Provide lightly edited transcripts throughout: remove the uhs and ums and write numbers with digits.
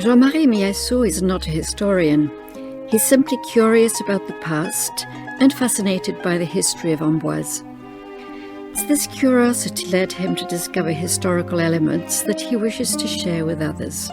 Jean-Marie Miassou is not a historian. He's simply curious about the past and fascinated by the history of Amboise. It's this curiosity led him to discover historical elements that he wishes to share with others.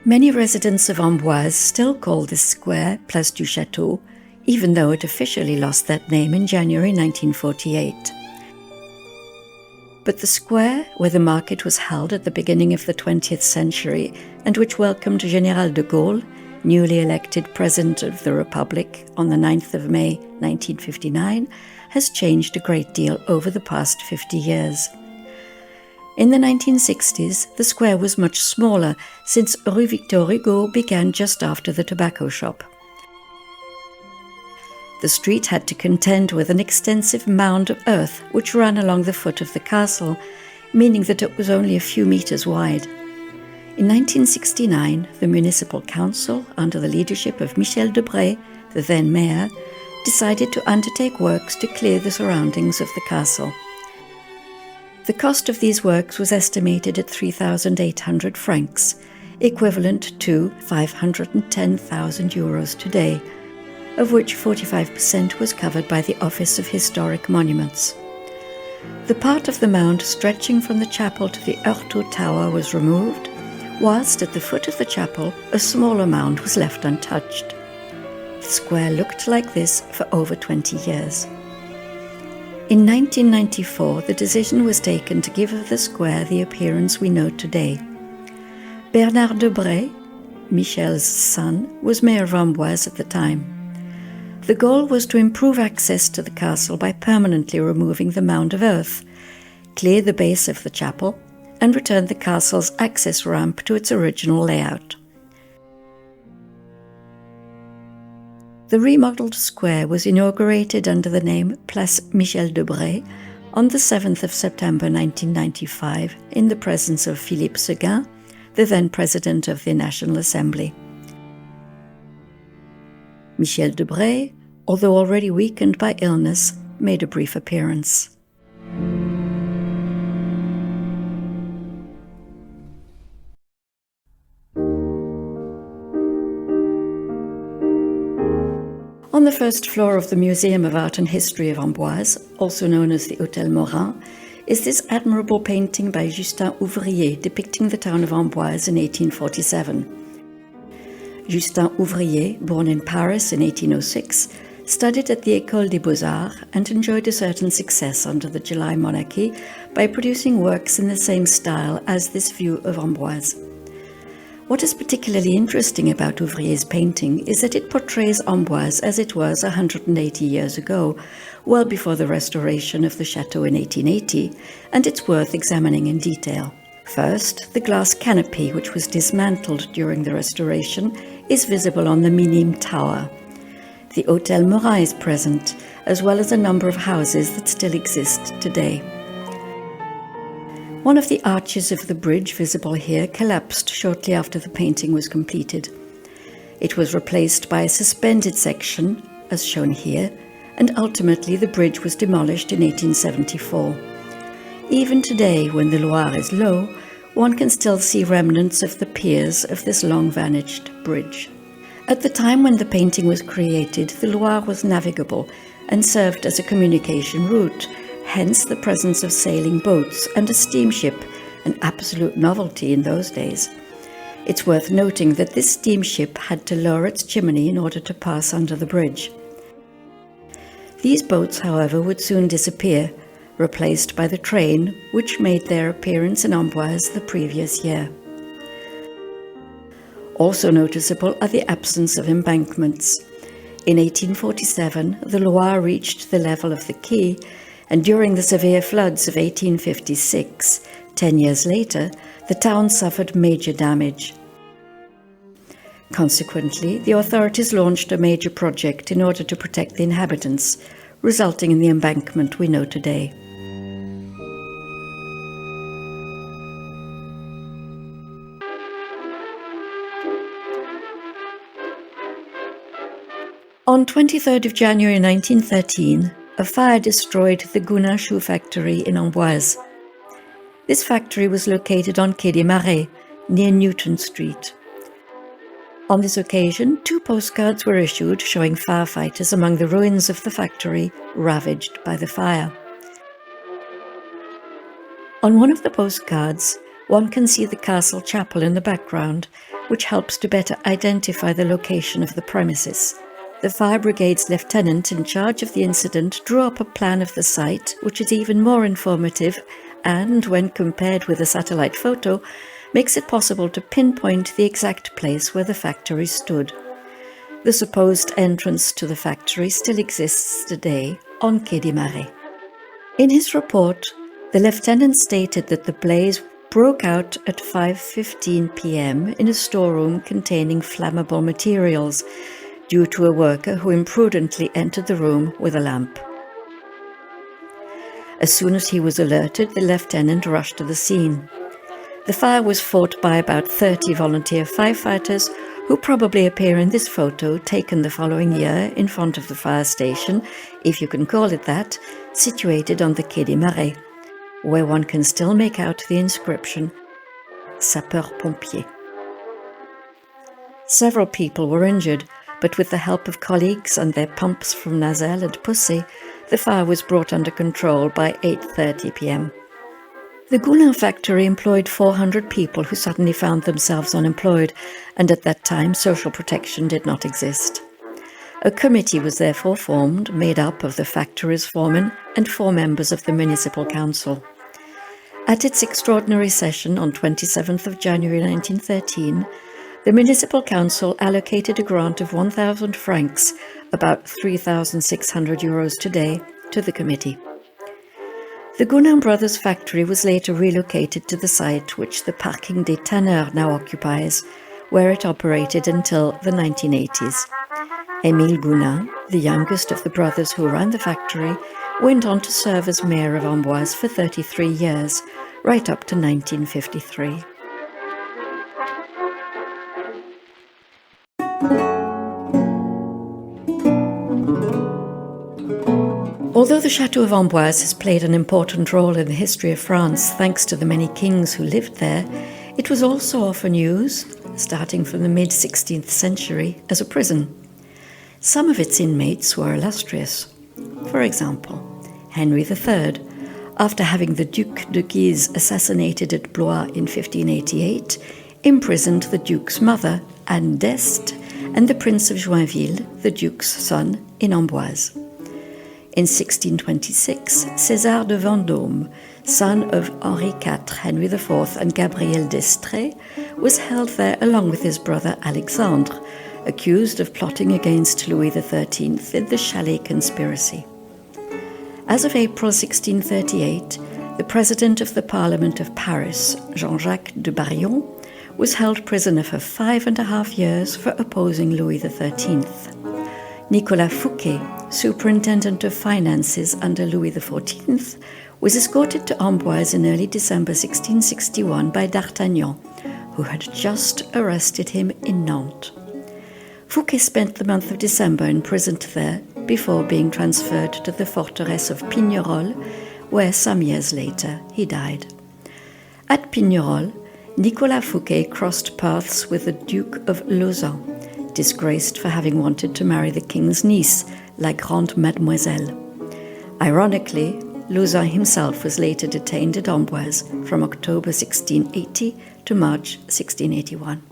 Many residents of Amboise still call this square Place du Château, even though it officially lost that name in January 1948. But the square, where the market was held at the beginning of the 20th century and which welcomed Général de Gaulle, newly elected President of the Republic on the 9th of May 1959, has changed a great deal over the past 50 years. In the 1960s, the square was much smaller, since Rue Victor Hugo began just after the tobacco shop. The street had to contend with an extensive mound of earth which ran along the foot of the castle, meaning that it was only a few meters wide. In 1969, the municipal council, under the leadership of Michel Debré, the then mayor, decided to undertake works to clear the surroundings of the castle. The cost of these works was estimated at 3,800 francs, equivalent to 510,000 euros today, of which 45% was covered by the Office of Historic Monuments. The part of the mound stretching from the chapel to the Heurteau Tower was removed, whilst at the foot of the chapel a smaller mound was left untouched. The square looked like this for over 20 years. In 1994, the decision was taken to give the square the appearance we know today. Bernard Debré, Michel's son, was mayor of Amboise at the time. The goal was to improve access to the castle by permanently removing the mound of earth, clear the base of the chapel, and return the castle's access ramp to its original layout. The remodeled square was inaugurated under the name Place Michel Debré on the 7th of September 1995 in the presence of Philippe Séguin, the then President of the National Assembly. Michel Debré, although already weakened by illness, made a brief appearance. On the first floor of the Museum of Art and History of Amboise, also known as the Hôtel Morin, is this admirable painting by Justin Ouvrier depicting the town of Amboise in 1847. Justin Ouvrier, born in Paris in 1806, studied at the École des Beaux-Arts and enjoyed a certain success under the July monarchy by producing works in the same style as this view of Amboise. What is particularly interesting about Ouvrier's painting is that it portrays Amboise as it was 180 years ago, well before the restoration of the chateau in 1880, and it's worth examining in detail. First, the glass canopy, which was dismantled during the restoration, is visible on the Minime Tower. The Hôtel Morin is present, as well as a number of houses that still exist today. One of the arches of the bridge visible here collapsed shortly after the painting was completed. It was replaced by a suspended section, as shown here, and ultimately the bridge was demolished in 1874. Even today, when the Loire is low, one can still see remnants of the piers of this long-vanaged bridge. At the time when the painting was created, the Loire was navigable and served as a communication route, hence the presence of sailing boats and a steamship, an absolute novelty in those days. It's worth noting that this steamship had to lower its chimney in order to pass under the bridge. These boats, however, would soon disappear, replaced by the train, which made their appearance in Amboise the previous year. Also noticeable are the absence of embankments. In 1847, the Loire reached the level of the quay, and during the severe floods of 1856, 10 years later, the town suffered major damage. Consequently, the authorities launched a major project in order to protect the inhabitants, resulting in the embankment we know today. On 23rd of January 1913, a fire destroyed the Gounin shoe factory in Amboise. This factory was located on Quai des Marais, near Newton Street. On this occasion, 2 postcards were issued showing firefighters among the ruins of the factory ravaged by the fire. On one of the postcards, one can see the castle chapel in the background, which helps to better identify the location of the premises. The fire brigade's lieutenant in charge of the incident drew up a plan of the site, which is even more informative and, when compared with a satellite photo, makes it possible to pinpoint the exact place where the factory stood. The supposed entrance to the factory still exists today on Quai des Marais. In his report, the lieutenant stated that the blaze broke out at 5:15 p.m. in a storeroom containing flammable materials due to a worker who imprudently entered the room with a lamp. As soon as he was alerted, the lieutenant rushed to the scene. The fire was fought by about 30 volunteer firefighters who probably appear in this photo taken the following year in front of the fire station, if you can call it that, situated on the Quai des Marais, where one can still make out the inscription Sapeurs-Pompiers. Several people were injured, but with the help of colleagues and their pumps from Nazelle and Poussey, the fire was brought under control by 8:30 p.m. The Gounin factory employed 400 people who suddenly found themselves unemployed, and at that time social protection did not exist. A committee was therefore formed, made up of the factory's foreman and 4 members of the municipal council. At its extraordinary session on 27th of January 1913, the municipal council allocated a grant of 1,000 francs, about 3,600 euros today, to the committee. The Gounin Brothers factory was later relocated to the site which the Parking des Tanneurs now occupies, where it operated until the 1980s. Émile Gounin, the youngest of the brothers who ran the factory, went on to serve as mayor of Amboise for 33 years, right up to 1953. Although the Château of Amboise has played an important role in the history of France thanks to the many kings who lived there, it was also often used, starting from the mid-16th century, as a prison. Some of its inmates were illustrious. For example, Henry III, after having the Duc de Guise assassinated at Blois in 1588, imprisoned the Duke's mother, Anne d'Este, and the Prince of Joinville, the Duke's son, in Amboise. In 1626, César de Vendôme, son of Henri IV, Henry IV, and Gabrielle d'Estrées, was held there along with his brother Alexandre, accused of plotting against Louis XIII in the Chalais conspiracy. As of April 1638, the president of the Parliament of Paris, Jean-Jacques de Barillon, was held prisoner for 5.5 years for opposing Louis XIII. Nicolas Fouquet, superintendent of finances under Louis XIV, was escorted to Amboise in early December 1661 by D'Artagnan, who had just arrested him in Nantes. Fouquet spent the month of December imprisoned there before being transferred to the fortress of Pignerol, where some years later he died. At Pignerol, Nicolas Fouquet crossed paths with the Duke of Lausanne, disgraced for having wanted to marry the king's niece, La Grande Mademoiselle. Ironically, Lausanne himself was later detained at Amboise from October 1680 to March 1681.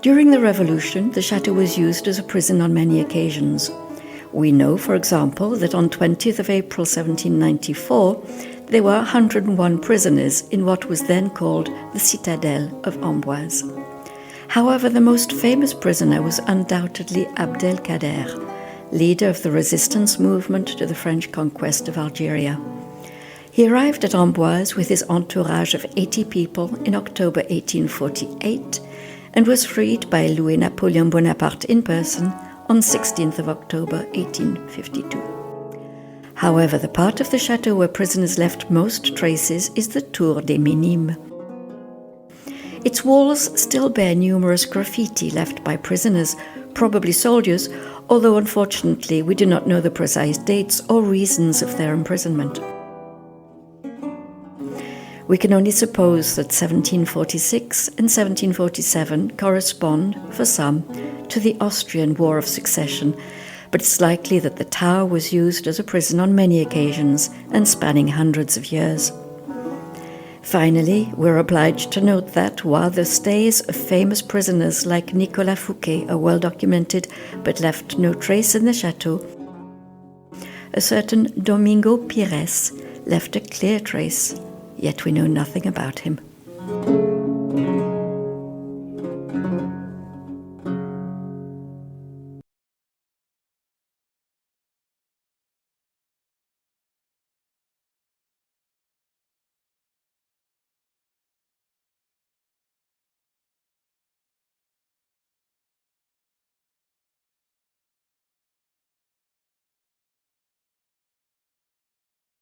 During the Revolution, the chateau was used as a prison on many occasions. We know, for example, that on 20th of April 1794, there were 101 prisoners in what was then called the Citadelle of Amboise. However, the most famous prisoner was undoubtedly Abdelkader, leader of the resistance movement to the French conquest of Algeria. He arrived at Amboise with his entourage of 80 people in October 1848 and was freed by Louis Napoleon Bonaparte in person on 16th of October 1852. However, the part of the chateau where prisoners left most traces is the Tour des Minimes. Its walls still bear numerous graffiti left by prisoners, probably soldiers, although unfortunately we do not know the precise dates or reasons of their imprisonment. We can only suppose that 1746 and 1747 correspond, for some, to the Austrian War of Succession, but it's likely that the tower was used as a prison on many occasions and spanning hundreds of years. Finally, we're obliged to note that while the stays of famous prisoners like Nicolas Fouquet are well documented but left no trace in the chateau, a certain Domingo Pires left a clear trace, yet we know nothing about him.